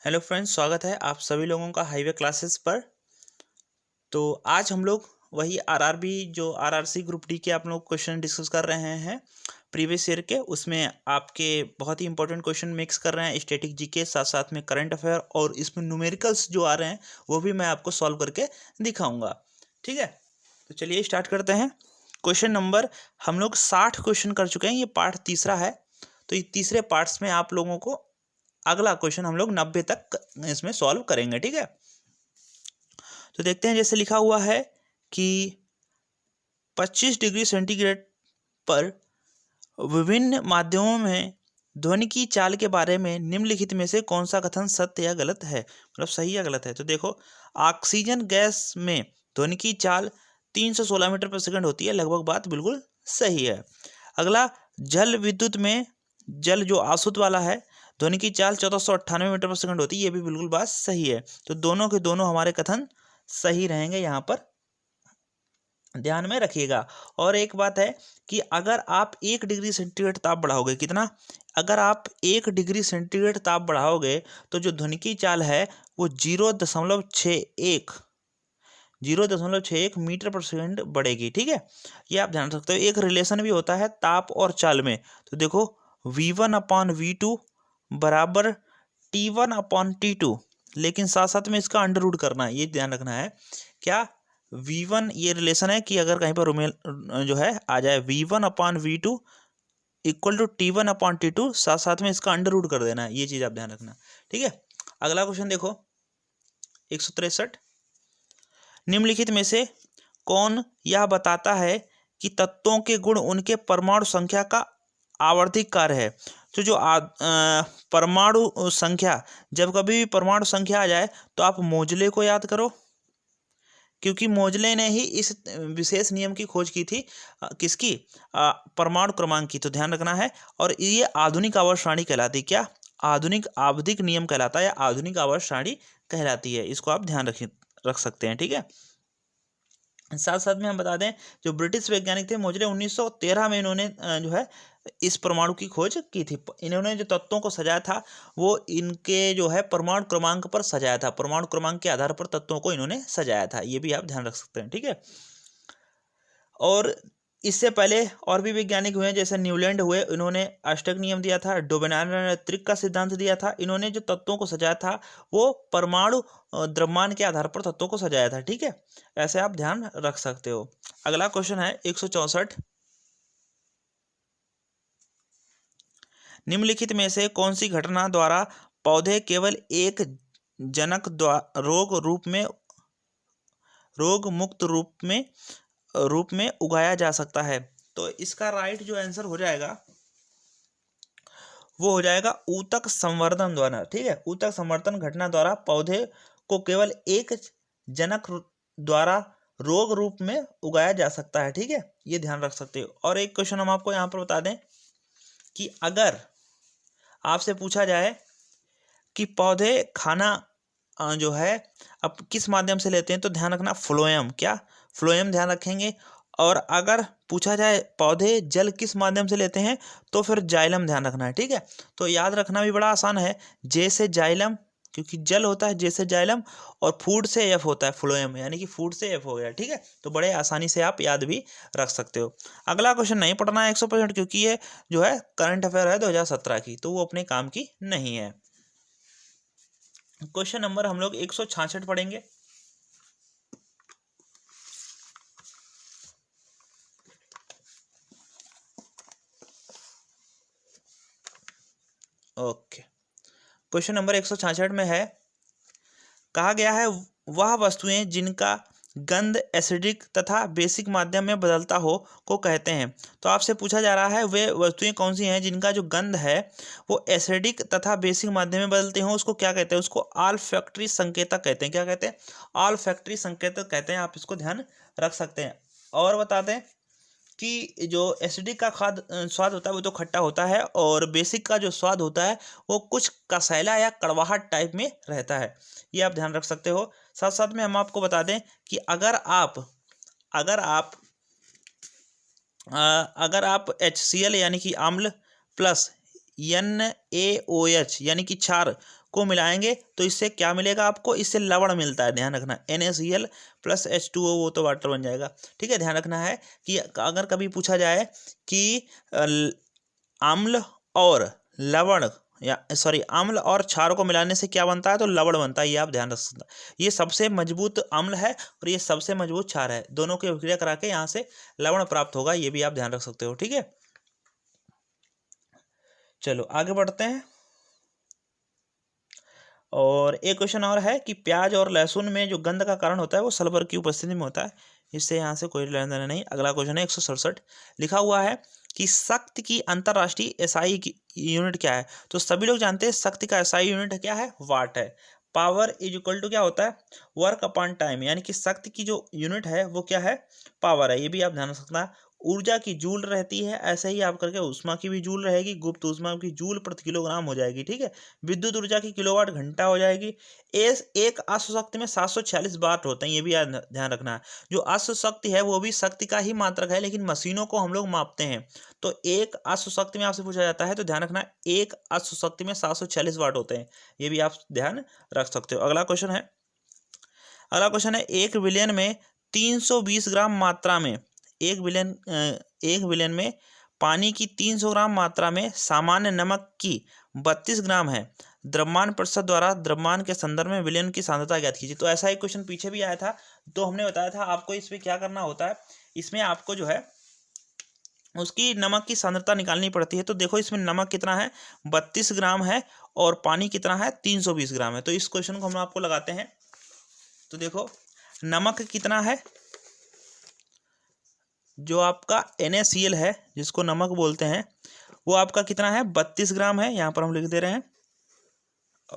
Hello friends, स्वागत है आप सभी लोगों का हाईवे क्लासेस पर। तो आज हम लोग वही आरआरबी जो आरआरसी ग्रुप डी के आप लोग क्वेश्चन डिस्कस कर रहे हैं प्रीवियस ईयर के। उसमें आपके बहुत ही इंपॉर्टेंट क्वेश्चन मिक्स कर रहे हैं, स्टैटिक जीके साथ साथ में करंट अफेयर, और इसमें न्यूमेरिकल्स जो आ रहे हैं वो भी मैं आपको सॉल्व करके दिखाऊंगा। ठीक है, तो चलिए स्टार्ट करते हैं। क्वेश्चन नंबर हम लोग 60 क्वेश्चन कर चुके हैं, ये पार्ट तीसरा है। तो ये तीसरे पार्ट्स में आप लोगों को अगला क्वेश्चन हम लोग 90 तक इसमें सॉल्व करेंगे। ठीक है, तो देखते हैं। जैसे लिखा हुआ है कि 25 डिग्री सेंटीग्रेड पर विभिन्न माध्यमों में ध्वनि की चाल के बारे में निम्नलिखित में से कौन सा कथन सत्य या गलत है, मतलब सही या गलत है। तो देखो, ऑक्सीजन गैस में ध्वनि की चाल 316 मीटर पर सेकंड होती है, लगभग बात बिल्कुल सही है। अगला, जल विद्युत में जल जो आसुत वाला है, ध्वनि की चाल 1498 मीटर पर सेकंड होती है, ये भी बिल्कुल बात सही है। तो दोनों के दोनों हमारे कथन सही रहेंगे, यहाँ पर ध्यान में रखिएगा। और एक बात है कि अगर आप 1 डिग्री सेंटीग्रेड ताप बढ़ाओगे, कितना, अगर आप 1 डिग्री सेंटीग्रेड ताप बढ़ाओगे तो जो ध्वनि की चाल है वो 0.61 मीटर पर सेकंड बढ़ेगी। ठीक है, ये आप ध्यान रख सकते हो। एक रिलेशन भी होता है ताप और चाल में। तो देखो, V1/V2 बराबर T1/T2, लेकिन साथ साथ में इसका अंडर रूट करना है, ये ध्यान रखना है। क्या, V1 ये रिलेशन है कि अगर कहीं पर रोमेल जो है आ जाए V1/V2 इक्वल टू T1/T2, साथ साथ में इसका अंडर रूट कर देना है, ये चीज़ आप ध्यान रखना। ठीक है, अगला क्वेश्चन देखो 163। निम्नलिखित में से कौन यह बताता है कि तत्वों के गुण उनके परमाणु संख्या का आवर्धिक कार्य है। तो जो परमाणु संख्या, जब कभी भी परमाणु संख्या आ जाए तो आप मोजले को याद करो, क्योंकि मोजले ने ही इस विशेष नियम की खोज की थी। किसकी, परमाणु क्रमांक की। तो ध्यान रखना है। और ये आधुनिक आवर्त सारणी कहलाती है। क्या, आधुनिक आवधिक नियम कहलाता है या आधुनिक आवर्त सारणी कहलाती है, इसको आप ध्यान रख सकते हैं। ठीक है, साथ साथ में हम बता दें, जो ब्रिटिश वैज्ञानिक थे मोजले, 1913 में इन्होंने जो है इस परमाणु की खोज की थी। इन्होंने जो तत्वों को सजाया था वो इनके जो है परमाणु क्रमांक पर सजाया था, परमाणु क्रमांक के आधार पर तत्वों को इन्होंने सजाया था, ये भी आप ध्यान रख सकते हैं। ठीक है, और इससे पहले और भी वैज्ञानिक हुए, जैसे न्यूलैंड हुए, इन्होंने अष्टक नियम दिया था। डोबेनार ने त्रिक का सिद्धांत दिया था। इन्होंने जो तत्वों को सजाया था वो परमाणु द्रव्यमान के आधार पर तत्वों को सजाया था। ठीक है, ऐसे आप ध्यान रख सकते हो। अगला क्वेश्चन है 164। निम्नलिखित में से कौन सी घटना द्वारा पौधे केवल एक जनक रोग मुक्त रूप में उगाया जा सकता है। तो इसका राइट जो आंसर हो जाएगा वो हो जाएगा ऊतक संवर्धन द्वारा। ठीक है, ऊतक संवर्धन घटना द्वारा पौधे को केवल एक जनक द्वारा रोग रूप में उगाया जा सकता है। ठीक है, ये ध्यान रख सकते हो। और एक क्वेश्चन हम आपको यहाँ पर बता दें कि अगर आपसे पूछा जाए कि पौधे खाना जो है अब किस माध्यम से लेते हैं, तो ध्यान रखना फ्लोएम। क्या, फ्लोएम ध्यान रखेंगे। और अगर पूछा जाए पौधे जल किस माध्यम से लेते हैं, तो फिर जाइलम ध्यान रखना है। ठीक है, तो याद रखना भी बड़ा आसान है, जे से जाइलम, क्योंकि जल होता है जे से जाइलम, और फूड से एफ होता है फ्लोएम, यानी कि फूड से एफ हो गया। ठीक है, तो बड़े आसानी से आप याद भी रख सकते हो। अगला क्वेश्चन नहीं पढ़ना है 100%, क्योंकि ये जो है करंट अफेयर है 2017 की, तो वो अपने काम की नहीं है। क्वेश्चन नंबर हम लोग 166 पढ़ेंगे। ओके, क्वेश्चन नंबर 166 में है, कहा गया है वह वस्तुएं जिनका गंध एसिडिक तथा बेसिक माध्यम में बदलता हो को कहते हैं। तो आपसे पूछा जा रहा है वे वस्तुएं कौन सी हैं जिनका जो गंध है वो एसिडिक तथा बेसिक माध्यम में बदलते हो, उसको क्या कहते हैं, उसको ऑल्फैक्टरी संकेतक कहते हैं। क्या कहते हैं, ऑल्फैक्टरी संकेतक कहते हैं, आप इसको ध्यान रख सकते हैं। और बता दें कि जो एसिडिक का स्वाद होता है वो तो खट्टा होता है, और बेसिक का जो स्वाद होता है वो कुछ कसैला या कड़वाहट टाइप में रहता है, ये आप ध्यान रख सकते हो। साथ साथ में हम आपको बता दें कि अगर आप HCl यानी कि अम्ल प्लस NaOH यानी कि क्षार को मिलाएंगे तो इससे क्या मिलेगा आपको, इससे लवण मिलता है, ध्यान रखना। NaCl प्लस H2O वो तो वाटर बन जाएगा, ठीक है। ध्यान रखना है कि अगर कभी पूछा जाए कि अम्ल और लवण या सॉरी अम्ल और क्षार को मिलाने से क्या बनता है, तो लवण बनता है, ये आप ध्यान रख सकते हैं। ये सबसे मजबूत अम्ल है और ये सबसे मजबूत क्षार है, दोनों की अभिक्रिया करा के यहाँ से लवण प्राप्त होगा, ये भी आप ध्यान रख सकते हो, ठीक है। चलो आगे बढ़ते हैं। और एक क्वेश्चन और है कि प्याज और लहसुन में जो गंध का कारण होता है वो सल्फर की उपस्थिति में होता है, इससे यहाँ से कोई लेना देना नहीं। अगला क्वेश्चन है 167, लिखा हुआ है कि शक्ति की अंतरराष्ट्रीय एसआई की यूनिट क्या है। तो सभी लोग जानते हैं शक्ति का एसआई यूनिट क्या है, वाट है। पावर इज इक्वल टू क्या होता है, वर्क अपॉन टाइम, यानी कि शक्ति की जो यूनिट है वो क्या है, पावर है, ये भी आप ध्यान रख सकना। ऊर्जा की जूल रहती है, ऐसे ही आप करके उष्मा की भी जूल रहेगी, गुप्त उष्मा की जूल प्रति किलोग्राम हो जाएगी, ठीक है। विद्युत ऊर्जा की किलोवाट घंटा हो जाएगी। एक अश्व शक्ति में 746 वाट होते हैं, ये भी ध्यान रखना है। जो अश्व शक्ति है वो भी शक्ति का ही मात्रक है, लेकिन मशीनों को हम लोग मापते हैं। तो एक अश्व शक्ति में आपसे पूछा जाता है तो ध्यान रखना, एक अश्व शक्ति में 746 वाट होते हैं, ये भी आप ध्यान रख सकते हो। अगला क्वेश्चन है, एक विलियन में 320 ग्राम मात्रा में, एक विलियन में पानी की 300 ग्राम मात्रा में सामान्य नमक की 32 ग्राम है। द्रव्यमान प्रतिशत द्वारा द्रव्यमान के संदर्भ में विलयन की सांद्रता ज्ञात कीजिए। तो ऐसा एक क्वेश्चन पीछे भी आया था, तो हमने बताया था आपको इसमें क्या करना होता है, इसमें आपको जो है उसकी नमक की सांद्रता निकालनी पड़ती है। तो देखो इसमें नमक कितना है, 32 ग्राम है, और पानी कितना है, 320 ग्राम है। तो इस क्वेश्चन को हम आपको लगाते हैं। तो देखो नमक कितना है, जो आपका NaCl है जिसको नमक बोलते हैं, वो आपका कितना है, 32 ग्राम है, यहाँ पर हम लिख दे रहे हैं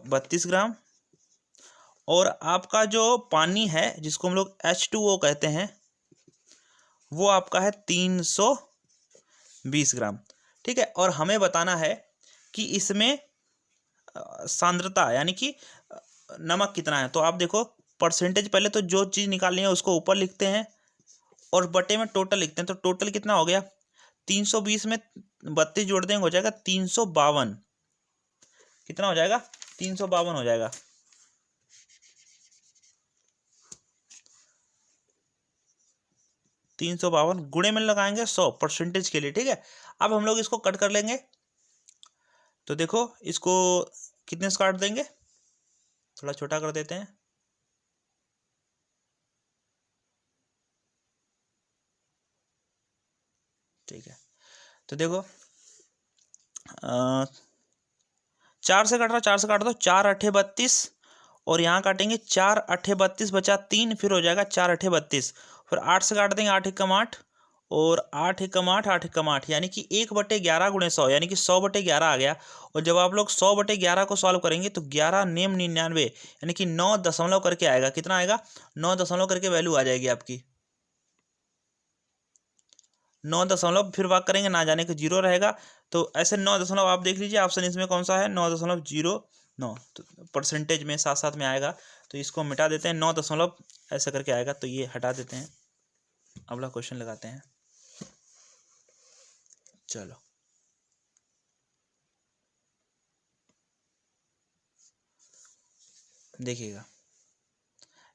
32 ग्राम। और आपका जो पानी है जिसको हम लोग H2O कहते हैं, वो आपका है 320 ग्राम, ठीक है। और हमें बताना है कि इसमें सांद्रता यानी कि नमक कितना है। तो आप देखो परसेंटेज, पहले तो जो चीज़ निकालनी है उसको ऊपर लिखते हैं और बटे में टोटल लिखते हैं। तो टोटल कितना हो गया, 320 में 32 जोड़ देंगे हो जाएगा 352, कितना हो जाएगा, 352 हो जाएगा। तीन सौ बावन गुणे में लगाएंगे 100 परसेंटेज के लिए, ठीक है। अब हम लोग इसको कट कर लेंगे। तो देखो इसको कितने से काट देंगे, थोड़ा छोटा कर देते हैं, ठीक है। तो देखो 4 से काट रहा, 4 से काट दो, 4 अट्ठे 32, और यहाँ काटेंगे 4 अट्ठे 32 बचा 3, फिर हो जाएगा 4 अट्ठे 32, फिर 8 से काट देंगे, 8 एकम 8, और 8 एकम 8, 8 एकम 8, यानी कि 1/11 गुणे 100, यानी कि 100/11 आ गया। और जब आप लोग 100/11 को सॉल्व करेंगे तो 11 नेम 99 यानी कि 9 दशमलव करके आएगा, कितना आएगा, 9 दशमलव करके वैल्यू आ जाएगी आपकी, 9 दशमलव, फिर भाग करेंगे ना जाने के 0 रहेगा। तो ऐसे 9 दशमलव आप देख लीजिए ऑप्शन इसमें कौन सा है, 9.09, तो परसेंटेज में साथ साथ में आएगा। तो इसको मिटा देते हैं, 9 दशमलव ऐसा करके आएगा, तो ये हटा देते हैं। अगला क्वेश्चन लगाते हैं। चलो देखिएगा,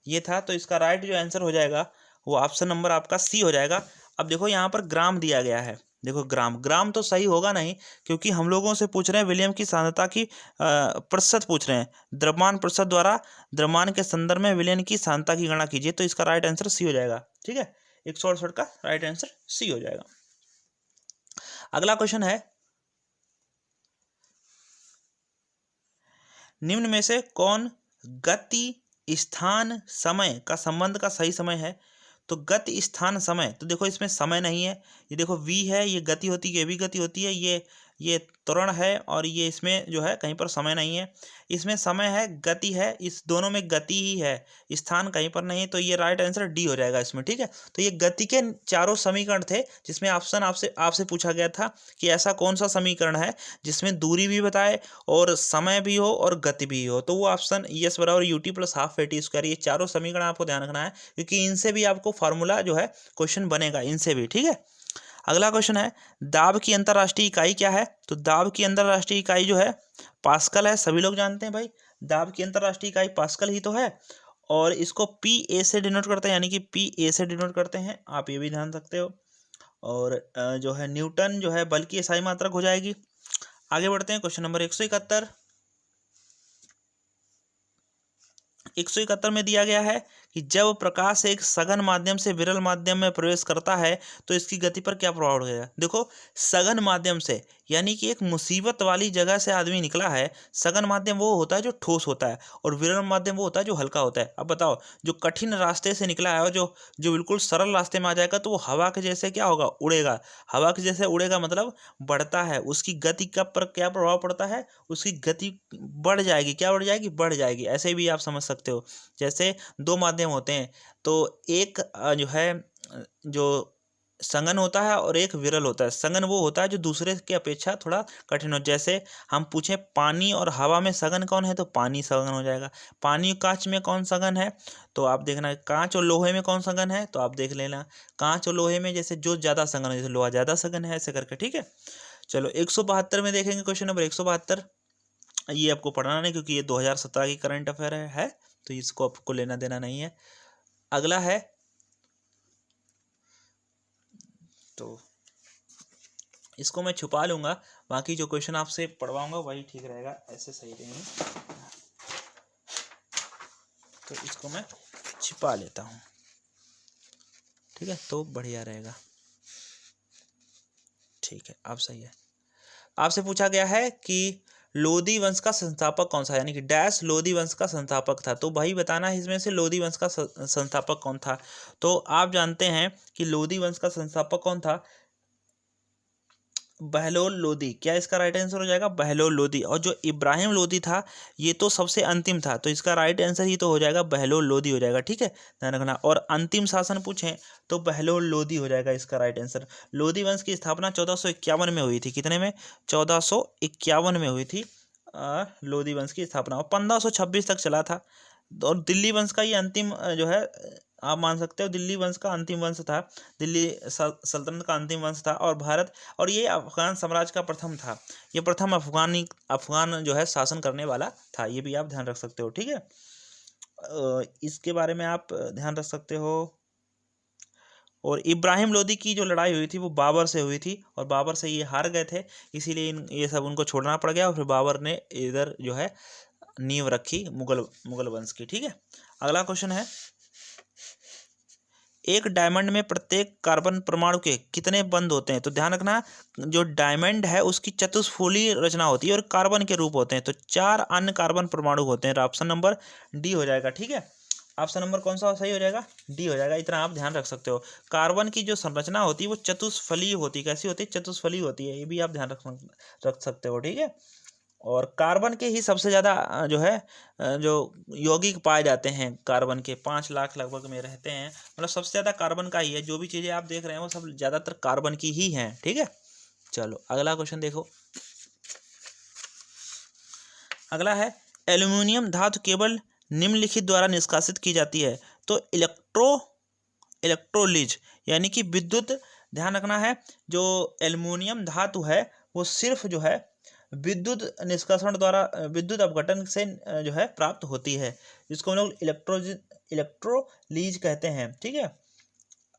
ये था, तो इसका राइट जो आंसर हो जाएगा वो ऑप्शन नंबर आपका सी हो जाएगा। अब देखो यहाँ पर ग्राम दिया गया है, देखो ग्राम तो सही होगा नहीं, क्योंकि हम लोगों से पूछ रहे हैं विलियम की सांद्रता की प्रतिशत पूछ रहे हैं, द्रव्यमान प्रतिशत द्वारा द्रव्यमान के संदर्भ में विलियम की सांद्रता की गणना कीजिए। तो इसका राइट आंसर सी हो जाएगा, ठीक है। 168 का राइट आंसर सी हो जाएगा। अगला क्वेश्चन है, निम्न में से कौन गति स्थान समय का संबंध का सही समय है। तो गति स्थान समय, तो देखो इसमें समय नहीं है, ये देखो v है, ये गति होती है, ये भी गति होती है, ये त्वरण है, और ये इसमें जो है कहीं पर समय नहीं है। इसमें समय है, गति है, इस दोनों में गति ही है, स्थान कहीं पर नहीं है। तो ये राइट आंसर डी हो जाएगा इसमें, ठीक है। तो ये गति के चारों समीकरण थे, जिसमें ऑप्शन आपसे पूछा गया था कि ऐसा कौन सा समीकरण है जिसमें दूरी भी बताए और समय भी हो और गति भी हो। तो वो ऑप्शन यस बराबर ut + ½ at स्क्वायर, ये चारों समीकरण आपको ध्यान रखना है, क्योंकि इनसे भी आपको फार्मूला जो है क्वेश्चन बनेगा, इनसे भी, ठीक है। अगला क्वेश्चन है दाब की अंतर्राष्ट्रीय इकाई क्या है? तो दाब की अंतर्राष्ट्रीय इकाई जो है पास्कल है, सभी लोग जानते हैं भाई, दाब की अंतर्राष्ट्रीय इकाई पास्कल ही तो है। और इसको पी ए से डिनोट करते हैं, यानी कि पी ए से डिनोट करते हैं, आप ये भी ध्यान रखते हो। और जो है न्यूटन जो है बल की एसआई मात्रक हो जाएगी। आगे बढ़ते हैं, क्वेश्चन नंबर 171। 171 में दिया गया है कि जब प्रकाश एक सघन माध्यम से विरल माध्यम में प्रवेश करता है तो इसकी गति पर क्या प्रभाव पड़ेगा? देखो, सघन माध्यम से यानी कि एक मुसीबत वाली जगह से आदमी निकला है। सघन माध्यम वो होता है जो ठोस होता है, और विरल माध्यम वो होता है जो हल्का होता है। अब बताओ, जो कठिन रास्ते से निकला है और जो जो बिल्कुल सरल रास्ते में आ जाएगा तो वो हवा के जैसे क्या होगा, उड़ेगा। हवा के जैसे उड़ेगा मतलब बढ़ता है, उसकी गति का पर क्या प्रभाव पड़ता है, उसकी गति बढ़ जाएगी। क्या बढ़ जाएगी? बढ़ जाएगी। ऐसे भी आप समझ सकते हो, जैसे दो माध्यम होते हैं तो एक जो है जो संघन होता है और एक विरल होता है। संघन वो होता है जो दूसरे की अपेक्षा थोड़ा कठिन हो। जैसे हम पूछें पानी और हवा में सघन कौन है, तो पानी सघन हो जाएगा। पानी और कांच में कौन सघन है, तो आप देखना। कांच और लोहे में कौन सघन है, तो आप देख लेना। कांच और लोहे में जैसे जो ज़्यादा सघन है, जैसे लोहा ज़्यादा सघन है, ऐसे करके, ठीक है। चलो 172 में देखेंगे, क्वेश्चन नंबर 172। ये आपको पढ़ना नहीं क्योंकि ये 2017 की करंट अफेयर है, तो इसको आपको लेना देना नहीं है। अगला है, तो इसको मैं छुपा लूंगा, बाकी जो क्वेश्चन आपसे पढ़वाऊंगा वही ठीक रहेगा, ऐसे सही नहीं। तो इसको मैं छिपा लेता हूँ, ठीक है, तो बढ़िया रहेगा। ठीक है, अब सही है। आपसे पूछा गया है कि लोदी वंश का संस्थापक कौन सा, यानी कि डैश लोदी वंश का संस्थापक था। तो भाई बताना है इसमें से लोदी वंश का संस्थापक कौन था। तो आप जानते हैं कि लोदी वंश का संस्थापक कौन था, बहलोल लोदी। क्या इसका राइट आंसर हो जाएगा? बहलोल लोदी। और जो इब्राहिम लोदी था ये तो सबसे अंतिम था, तो इसका राइट आंसर ही तो हो जाएगा बहलोल लोदी हो जाएगा, ठीक है, ध्यान रखना। और अंतिम शासन पूछें तो बहलोल लोदी हो जाएगा इसका राइट आंसर। लोदी वंश की स्थापना 1451 में हुई थी। कितने में? 1451 में हुई थी लोदी वंश की स्थापना, और 1526 तक चला था। और दिल्ली वंश का ये अंतिम जो है, आप मान सकते हो दिल्ली वंश का अंतिम वंश था, दिल्ली सल्तनत का अंतिम वंश था। और भारत, और ये अफगान साम्राज्य का प्रथम था, ये प्रथम अफगान जो है शासन करने वाला था। ये भी आप ध्यान रख सकते हो, ठीक है। इसके बारे में आप ध्यान रख सकते हो। और इब्राहिम लोदी की जो लड़ाई हुई थी वो बाबर से हुई थी, और बाबर से ये हार गए थे, इसीलिए ये सब उनको छोड़ना पड़ गया। और फिर बाबर ने इधर जो है नींव रखी मुगल वंश की, ठीक है। अगला क्वेश्चन है, एक डायमंड में प्रत्येक कार्बन परमाणु के कितने बंध होते हैं? तो ध्यान रखना, जो डायमंड है उसकी चतुष्फलकीय रचना होती है और कार्बन के रूप होते हैं, तो 4 अन्य कार्बन परमाणु होते हैं। ऑप्शन नंबर डी हो जाएगा, ठीक है। ऑप्शन नंबर कौन सा सही हो जाएगा? डी हो जाएगा। इतना आप ध्यान रख सकते हो। कार्बन की जो संरचना होती है वो चतुष्फलकीय होती है। कैसी होती है? चतुष्फलकीय होती है। ये भी आप ध्यान रख सकते हो, ठीक है। और कार्बन के ही सबसे ज़्यादा जो है जो यौगिक पाए जाते हैं, कार्बन के 5 लाख लगभग में रहते हैं, मतलब सबसे ज़्यादा कार्बन का ही है। जो भी चीज़ें आप देख रहे हैं वो सब ज़्यादातर कार्बन की ही हैं, ठीक है। चलो अगला क्वेश्चन देखो। अगला है, एल्युमिनियम धातु केवल निम्नलिखित द्वारा निष्कासित की जाती है। तो इलेक्ट्रोलिज यानी कि विद्युत, ध्यान रखना है, जो एल्युमिनियम धातु है वो सिर्फ जो है विद्युत निष्कासन द्वारा, विद्युत अपघटन से जो है प्राप्त होती है, जिसको हम लोग इलेक्ट्रोलीज कहते हैं, ठीक है।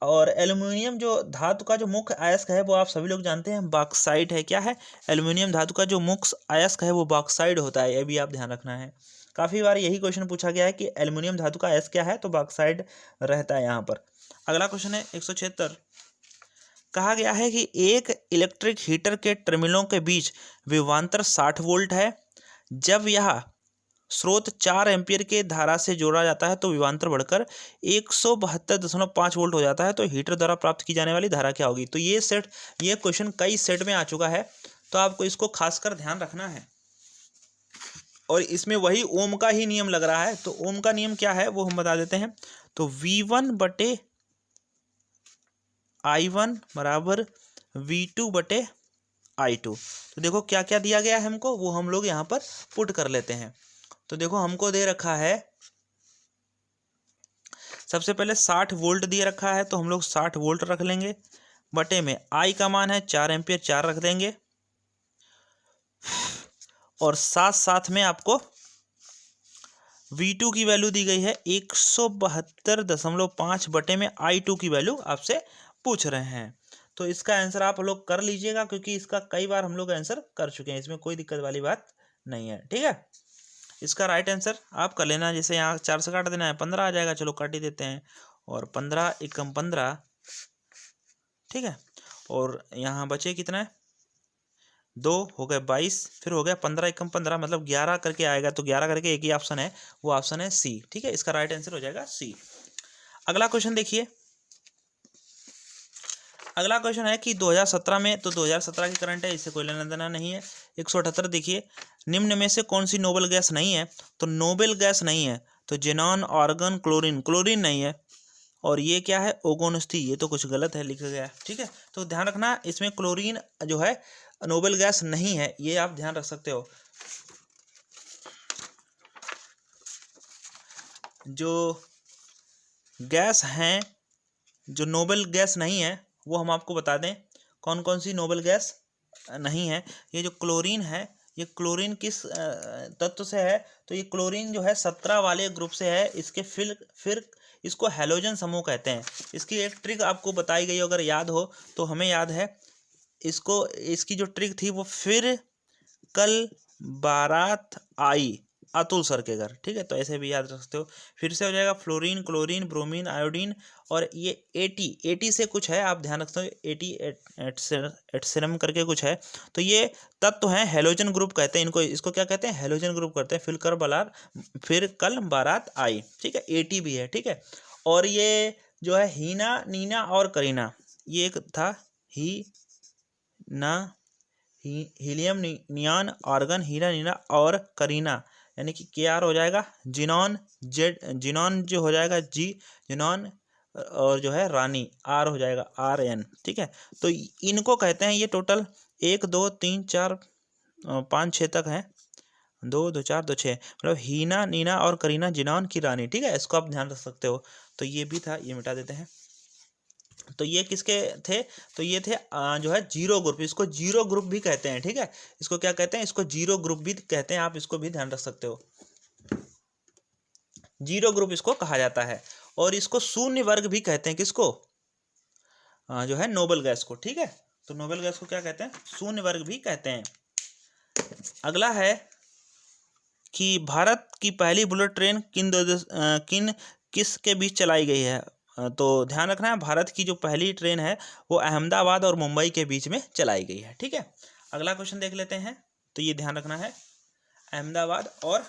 और एल्युमिनियम जो धातु का जो मुख्य अयस्क है वो आप सभी लोग जानते हैं, बॉक्साइट है। क्या है? एल्युमिनियम धातु का जो मुख्य अयस्क है वो बॉक्साइट होता है। ये भी आप ध्यान रखना है। काफ़ी बार यही क्वेश्चन पूछा गया है कि एल्युमिनियम धातु का अयस्क क्या है, तो बॉक्साइट रहता है यहाँ पर। अगला क्वेश्चन है 176। कहा गया है कि एक इलेक्ट्रिक हीटर के टर्मिनलों के बीच विभवांतर 60 वोल्ट है। जब यह स्रोत 4 एम्पीयर के धारा से जोड़ा जाता है तो विभवांतर बढ़कर 172.5 वोल्ट हो जाता है। तो हीटर द्वारा प्राप्त की जाने वाली धारा क्या होगी? तो ये क्वेश्चन कई सेट में आ चुका है, तो आपको इसको खासकर ध्यान रखना है। और इसमें वही ओम का ही नियम लग रहा है। तो ओम का नियम क्या है वो हम बता देते हैं। तो V1/I1 बराबर V2/I2। तो देखो क्या क्या दिया गया है हमको, वो हम लोग यहाँ पर पुट कर लेते हैं। तो देखो हमको दे रखा है, सबसे पहले 60 वोल्ट दिए रखा है, तो हम लोग 60 वोल्ट रख लेंगे। बटे में आई का मान है 4 एम्पियर, 4 रख देंगे, और साथ साथ में आपको V2 की वैल्यू दी गई है 172.5 बटे में I2 की वैल्यू आपसे पूछ रहे हैं। तो इसका आंसर आप लोग कर लीजिएगा, क्योंकि इसका कई बार हम लोग आंसर कर चुके हैं, इसमें कोई दिक्कत वाली बात नहीं है। ठीक है, इसका राइट आंसर आप कर लेना। जैसे यहाँ 4 से काट देना है, 15 आ जाएगा, चलो काट ही देते हैं, और 15 एकम 15, ठीक है, और यहाँ बचे कितना है, 2 हो गए 22, फिर हो गया 15 एकम 15, मतलब 11 करके आएगा, तो 11 करके एक ही ऑप्शन है, वो ऑप्शन है सी। ठीक है, इसका राइट आंसर हो जाएगा सी। अगला क्वेश्चन देखिए, अगला क्वेश्चन है कि 2017 में, तो 2017 की करंट है, इससे कोई लेना देना नहीं है। 178 देखिए, निम्न में से कौन सी नोबेल गैस नहीं है, तो नोबेल गैस नहीं है तो जेनॉन, आर्गन, क्लोरीन, क्लोरीन नहीं है, और ये क्या है, ओगोनस्थी, ये तो कुछ गलत है लिखा गया है। ठीक है, तो ध्यान रखना, इसमें क्लोरीन जो है नोबेल गैस नहीं है, ये आप ध्यान रख सकते हो। जो गैस हैं, जो नोबेल गैस नहीं है, वो हम आपको बता दें कौन कौन सी नोबेल गैस नहीं है। ये जो क्लोरीन है, ये क्लोरीन किस तत्व से है, तो ये क्लोरीन जो है 17 वाले ग्रुप से है। इसके फिर इसको हैलोजन समूह कहते हैं। इसकी एक ट्रिक आपको बताई गई, अगर याद हो तो, हमें याद है इसको, इसकी जो ट्रिक थी वो, फिर कल बारात आई अतुल सर के घर। ठीक है, तो ऐसे भी याद रख सकते हो। फिर से हो जाएगा फ्लोरीन, क्लोरीन, ब्रोमीन, आयोडीन, और ये 80 से कुछ है, आप ध्यान रखते हो, 80 एटसेरम करके कुछ है। तो ये तत्व हैं, हेलोजन ग्रुप कहते हैं इनको, इसको क्या कहते हैं, हेलोजन ग्रुप कहते हैं। फिर कल बारात आई, ठीक है, 80 भी है। ठीक है, और ये जो है हीना, नीना और करीना, ये एक था हीलियम, नियान, आर्गन, हीरा, नीना और करीना, यानी कि के आर हो जाएगा जिनॉन, जिनॉन जो हो जाएगा जी, जिनॉन, और जो है रानी, आर हो जाएगा RN। ठीक है, तो इनको कहते हैं, ये टोटल 1 2 3 4 5 6 तक हैं, 2 2 4 2 6, मतलब हीना, नीना और करीना जिनॉन की रानी। ठीक है, इसको आप ध्यान रख सकते हो। तो ये भी था, ये मिटा देते हैं। तो ये किसके थे, तो ये थे जो है जीरो ग्रुप, इसको जीरो ग्रुप भी कहते हैं। ठीक है, इसको क्या कहते हैं, इसको जीरो ग्रुप भी कहते हैं, आप इसको भी ध्यान रख सकते हो, जीरो ग्रुप इसको कहा जाता है। और इसको शून्य वर्ग भी कहते हैं, किसको, जो है नोबेल गैस को। ठीक है, तो नोबेल गैस को क्या कहते हैं, शून्य वर्ग भी कहते हैं। अगला है कि भारत की पहली बुलेट ट्रेन किसके बीच चलाई गई है। तो ध्यान रखना है, भारत की जो पहली ट्रेन है वो अहमदाबाद और मुंबई के बीच में चलाई गई है। ठीक है, अगला क्वेश्चन देख लेते हैं। तो ये ध्यान रखना है, अहमदाबाद और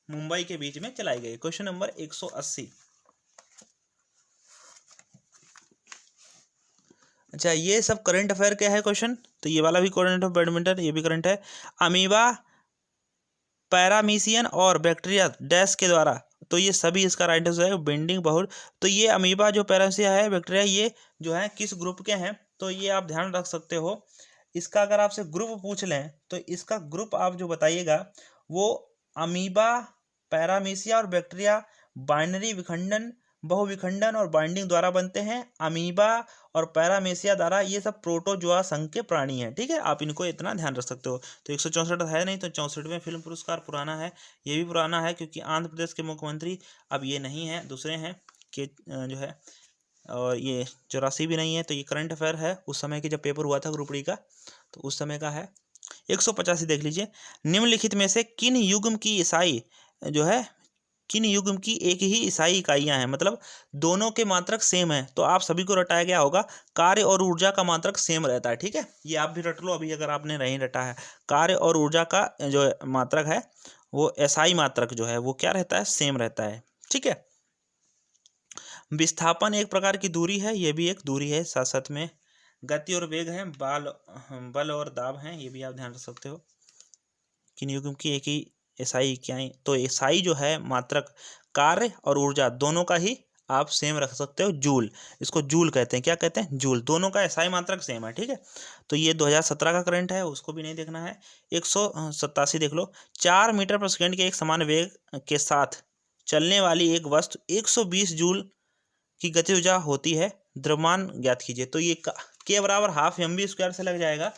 मुंबई के बीच में चलाई गई। Question number 180। अच्छा, ये सब करंट अफेयर क्या है क्वेश्चन, तो ये वाला भी करंट है, बैडमिंटन ये भी करंट है। अमीबा, पैरामीशियन और बैक्टीरिया डैश के द्वारा, तो ये सभी इसका राइट आंसर है बेंडिंग बहुल। तो ये अमीबा, जो पैरामीशिया है, बैक्टीरिया, ये जो है किस ग्रुप के हैं, तो ये आप ध्यान रख सकते हो। इसका अगर आपसे ग्रुप पूछ लें तो इसका ग्रुप आप जो बताइएगा वो अमीबा, पैरामीशिया और बैक्टीरिया बाइनरी विखंडन, बहुविखंडन और बाइंडिंग द्वारा बनते हैं। अमीबा और पैरामीशिया द्वारा, ये सब प्रोटोजोआ संघ के प्राणी हैं। ठीक है, आप इनको इतना ध्यान रख सकते हो। तो 164 है नहीं, तो 64वें फिल्म पुरस्कार पुराना है, ये भी पुराना है, क्योंकि आंध्र प्रदेश के मुख्यमंत्री अब ये नहीं है, दूसरे हैं कि जो है, और ये 84 भी नहीं है। तो ये करंट अफेयर है उस समय की जब पेपर हुआ था ग्रुप डी का, तो उस समय का है। 185 देख लीजिए, निम्नलिखित में से किन युग्म की ईसाई जो है, किन युग्म की एक ही ईसाई इकाइयां हैं, मतलब दोनों के मात्रक सेम है। तो आप सभी को रटाया गया होगा, कार्य और ऊर्जा का मात्रक सेम रहता है। ठीक है, ये आप भी रट लो अभी अगर आपने नहीं रटा है। कार्य और ऊर्जा का जो मात्रक है वो एसआई मात्रक जो है वो क्या रहता है, सेम रहता है। ठीक है, विस्थापन एक प्रकार की दूरी है, ये भी एक दूरी है, साथ साथ में गति और वेग है, बल और दाब हैं, ये भी आप ध्यान रख सकते हो। किन युग्म की एक ही एसआई क्या है, तो एसआई जो है मात्रक, कार्य और ऊर्जा दोनों का ही आप सेम रख सकते हो, जूल, इसको जूल कहते हैं। क्या कहते हैं, जूल, दोनों का एसआई मात्रक सेम है। ठीक है, तो ये 2017 का करंट है, उसको भी नहीं देखना है। 187 देख लो, 4 मीटर पर सेकेंड के एक समान वेग के साथ चलने वाली एक वस्तु 120 जूल की गति ऊर्जा होती है, द्रव्यमान ज्ञात कीजिए। तो ये के बराबर हाफ एम बी स्क्वायर से लग जाएगा।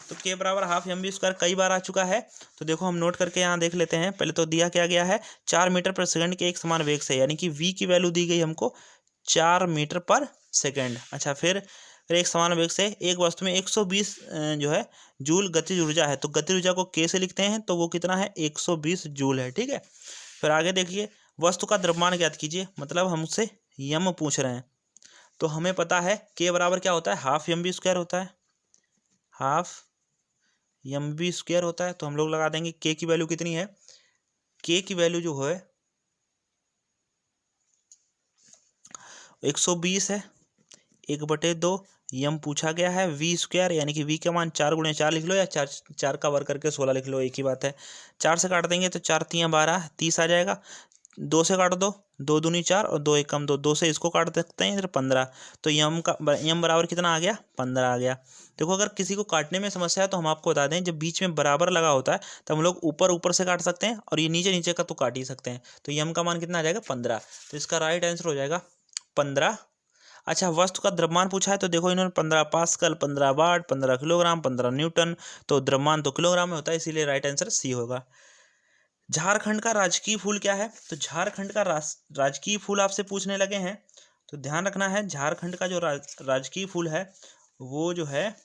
तो के बराबर हाफ एम बी स्क्वायर कई बार आ चुका है, तो देखो हम नोट करके यहाँ देख लेते हैं। पहले तो दिया क्या गया है, 4 मीटर पर सेकंड के एक समान वेग से, यानी कि v की वैल्यू दी गई हमको 4 मीटर पर सेकंड। अच्छा, फिर एक समान वेग से एक वस्तु में 120 जो है जूल गतिज ऊर्जा है, तो गतिज ऊर्जा को के से लिखते हैं, तो वो कितना है 120 जूल है। ठीक है, फिर आगे देखिए, वस्तु का द्रव्यमान ज्ञात कीजिए, मतलब हमसे यम पूछ रहे हैं। तो हमें पता है के बराबर क्या होता है, हाफ एम बी स्क्वायर होता है, हाफ एम बी स्क्वायर होता है। तो हम लोग लगा देंगे के की वैल्यू कितनी है, के की वैल्यू जो है 120 है, 1/2 यम पूछा गया है, वी स्क्वायर यानी कि वी का मान 4 × 4 लिख लो, या 4 का वर्ग करके 16 लिख लो, एक ही बात है। 4 से काट देंगे तो 4 × 3 = 12, 30 आ जाएगा। 2 से काट दो, 2 दूनी 4 और 2 1 2, 2 से इसको काट सकते हैं, इधर 15। तो यम बराबर कितना आ गया, 15 आ गया। देखो, अगर किसी को काटने में समस्या है तो हम आपको बता दें, जब बीच में बराबर लगा होता है तो हम लोग ऊपर ऊपर से काट सकते हैं, और ये नीचे नीचे का तो काट ही सकते हैं। तो यम का मान कितना आ जाएगा, 15। तो इसका राइट आंसर हो जाएगा 15। अच्छा, वस्तु का द्रव्यमान पूछा है, तो देखो इन्होंने 15 पास्कल, 15 वाट, 15 किलोग्राम, 15 न्यूटन, तो द्रव्यमान तो किलोग्राम में होता है, इसीलिए राइट आंसर सी होगा। झारखंड का राजकीय फूल क्या है, तो झारखंड का राजकीय फूल आपसे पूछने लगे हैं, तो ध्यान रखना है, झारखंड का जो राजकीय फूल है वो जो है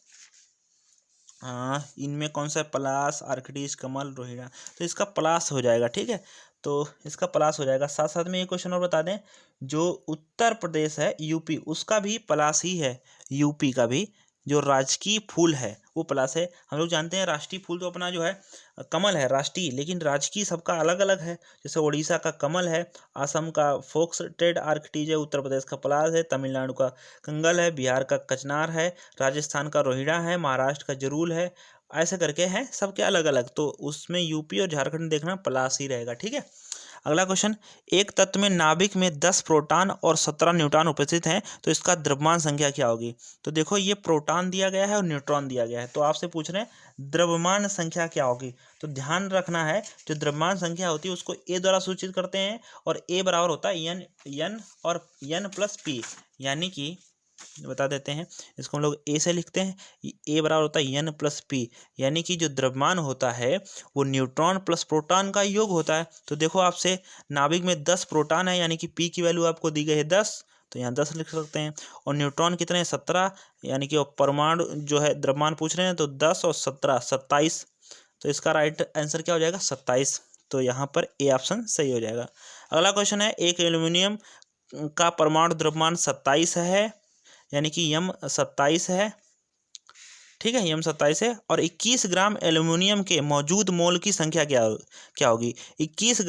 इनमें कौन सा है, पलाश, आर्किडिस, कमल, रोहिड़ा। तो इसका पलाश हो जाएगा। ठीक है, तो इसका पलाश हो जाएगा। साथ साथ में ये क्वेश्चन और बता दें, जो उत्तर प्रदेश है यूपी, उसका भी पलाश ही है। यूपी का भी जो राजकीय फूल है वो पलाश है। हम लोग जानते हैं राष्ट्रीय फूल तो अपना जो है कमल है राष्ट्रीय, लेकिन राजकीय सबका अलग अलग है। जैसे उड़ीसा का कमल है, असम का फोक्सटेल आर्किडिस है, उत्तर प्रदेश का पलाश है, तमिलनाडु का कंगल है, बिहार का कचनार है, राजस्थान का रोहिड़ा है, महाराष्ट्र का जरूल है, ऐसे करके हैं सबके अलग अलग। तो उसमें यूपी और झारखंड देखना पलाश ही रहेगा। ठीक है, अगला क्वेश्चन, एक तत्व में नाभिक में 10 प्रोटॉन और 17 न्यूट्रॉन उपस्थित हैं, तो इसका द्रव्यमान संख्या क्या होगी। तो देखो, ये प्रोटॉन दिया गया है और न्यूट्रॉन दिया गया है, तो आपसे पूछ रहे हैं द्रव्यमान संख्या क्या होगी। तो ध्यान रखना है, जो द्रव्यमान संख्या होती है उसको ए द्वारा सूचित करते हैं, और ए बराबर होता है एन और एन प्लस पी, यानी कि बता देते हैं, इसको हम लोग ए से लिखते हैं। ए बराबर होता है एन प्लस पी, यानी कि जो द्रव्यमान होता है वो न्यूट्रॉन प्लस प्रोटॉन का योग होता है। तो देखो, आपसे नाभिक में 10 प्रोटॉन है, यानी कि पी की वैल्यू आपको दी गई है 10, तो यहाँ 10 लिख सकते हैं। और न्यूट्रॉन कितने हैं, 17, यानी कि परमाणु जो है द्रव्यमान पूछ रहे हैं, तो 10 और 17 27। तो इसका राइट आंसर क्या हो जाएगा, 27। तो यहाँ पर ए ऑप्शन सही हो जाएगा। अगला क्वेश्चन है, एक एल्यूमिनियम का परमाणु द्रव्यमान 27 है, यानी कि यम 27 है। ठीक है, यम 27 है, और 21 ग्राम एल्यूमिनियम के मौजूद मोल की संख्या क्या होगी। 21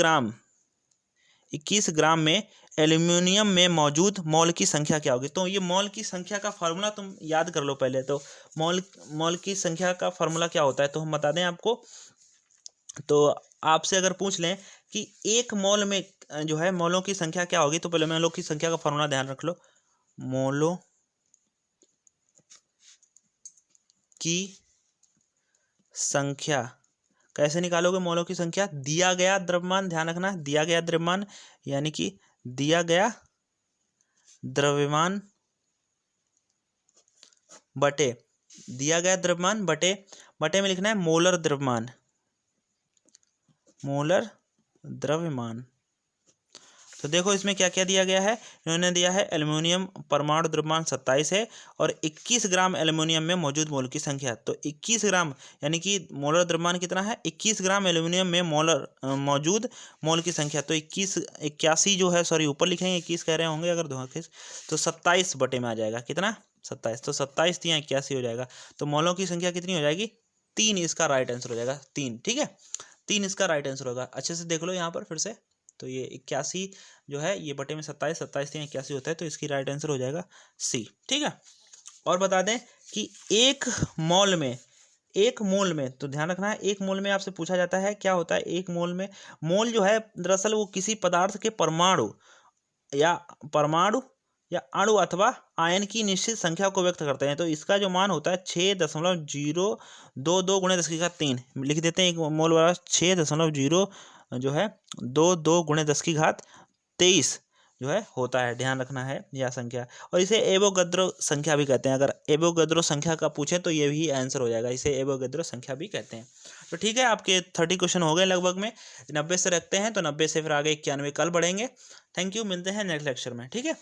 ग्राम में एल्यूमिनियम में मौजूद मोल की संख्या क्या होगी। तो ये मोल की संख्या का फार्मूला तुम याद कर लो पहले। तो मोल की संख्या का फार्मूला क्या होता है, तो हम बता दें आपको। तो आपसे अगर पूछ लें कि एक मोल में जो है मोलों की संख्या क्या होगी, तो पहले मोलों की संख्या का फार्मूला ध्यान रख लो। मोलों की संख्या कैसे निकालोगे, मोलों की संख्या, दिया गया द्रव्यमान, ध्यान रखना, दिया गया द्रव्यमान, यानी कि दिया गया द्रव्यमान बटे दिया गया द्रव्यमान बटे में लिखना है मोलर द्रव्यमान, मोलर द्रव्यमान। तो देखो, इसमें क्या क्या दिया गया है, इन्होंने दिया है एल्यूमिनियम परमाणु द्रव्यमान 27 है, और 21 ग्राम एल्यूमिनियम में मौजूद मोल की संख्या। तो 21 ग्राम यानी कि मोलर द्रव्यमान कितना है, 21 ग्राम एल्यूमिनियम में मौजूद मोल की संख्या। तो 81 जो है, सॉरी ऊपर लिखेंगे, 21 कह रहे होंगे अगर धोखे, तो 27 बटे में आ जाएगा, कितना 27। तो 27 × 81 हो जाएगा। तो मोलों की संख्या कितनी हो जाएगी, 3, इसका राइट आंसर हो जाएगा 3। ठीक है, 3 इसका राइट आंसर होगा। अच्छे से देख लो यहाँ पर फिर से। तो ये 81 जो है, ये बटे में 27, 27 × 81 होता है, तो इसकी राइट आंसर हो जाएगा सी। ठीक है, और बता दें कि एक मोल में तो ध्यान रखना है, एक मोल में आपसे पूछा जाता है क्या होता है एक मोल में। मोल जो है दरअसल वो किसी पदार्थ के परमाणु या अणु अथवा आयन की निश्चित संख्या को व्यक्त करते हैं। तो इसका जो मान होता है 6.022 × 10⁻³ लिख देते हैं। एक मोल वाला 6.0 जो है 22 × 10⁻23 जो है होता है, ध्यान रखना है यह संख्या। और इसे एवोगैड्रो संख्या भी कहते हैं। अगर एवोगैड्रो संख्या का पूछे तो ये भी आंसर हो जाएगा, इसे एवोगैड्रो संख्या भी कहते हैं। तो ठीक है, आपके 30 क्वेश्चन हो गए लगभग में, 90 से रखते हैं, तो 90 से फिर आगे 91 कल बढ़ेंगे। थैंक यू, मिलते हैं नेक्स्ट लेक्चर में, ठीक है।